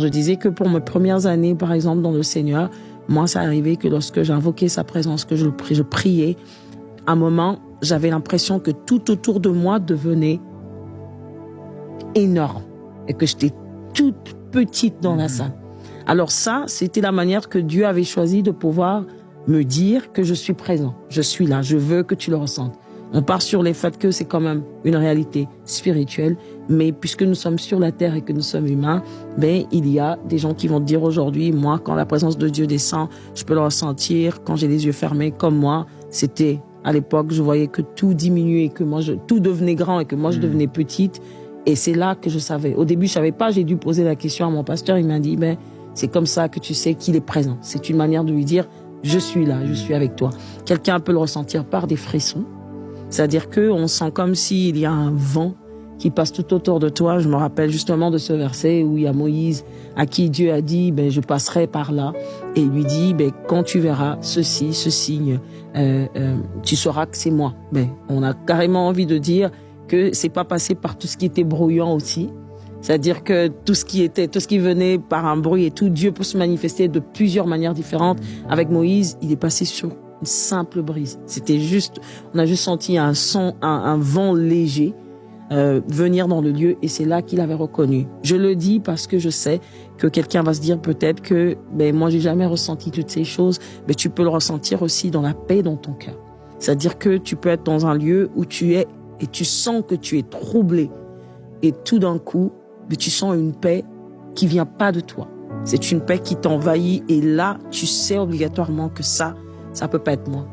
Je disais que pour mes premières années, par exemple, dans le Seigneur, moi, ça arrivait que lorsque j'invoquais sa présence, que je priais, à un moment, j'avais l'impression que tout autour de moi devenait énorme et que j'étais toute petite dans la salle. Alors ça, c'était la manière que Dieu avait choisi de pouvoir me dire que je suis présent, je suis là, je veux que tu le ressentes. On part sur les faits que c'est quand même une réalité spirituelle, mais puisque nous sommes sur la terre et que nous sommes humains, ben il y a des gens qui vont te dire aujourd'hui, moi, quand la présence de Dieu descend, je peux le ressentir. Quand j'ai les yeux fermés, comme moi, c'était à l'époque, je voyais que tout diminuait, que moi, tout devenait grand et que moi, je devenais petite. Et c'est là que je savais. Au début, je savais pas. J'ai dû poser la question à mon pasteur. Il m'a dit, ben c'est comme ça que tu sais qu'il est présent. C'est une manière de lui dire, je suis là, je suis avec toi. Quelqu'un peut le ressentir par des frissons. C'est-à-dire qu'on sent comme s'il y a un vent qui passe tout autour de toi. Je me rappelle justement de ce verset où il y a Moïse à qui Dieu a dit, ben, je passerai par là. Et il lui dit, ben, quand tu verras ceci, ce signe, tu sauras que c'est moi. Ben, on a carrément envie de dire que c'est pas passé par tout ce qui était brouillant aussi. C'est-à-dire que tout ce qui venait par un bruit et tout, Dieu peut se manifester de plusieurs manières différentes. Avec Moïse, il est passé sur une simple brise. C'était juste, on a juste senti un son, un vent léger venir dans le lieu et c'est là qu'il avait reconnu. Je le dis parce que je sais que quelqu'un va se dire peut-être que ben moi j'ai jamais ressenti toutes ces choses, mais tu peux le ressentir aussi dans la paix dans ton cœur. C'est-à-dire que tu peux être dans un lieu où tu es et tu sens que tu es troublé et tout d'un coup, mais tu sens une paix qui vient pas de toi. C'est une paix qui t'envahit et là, tu sais obligatoirement que ça peut pas être moi.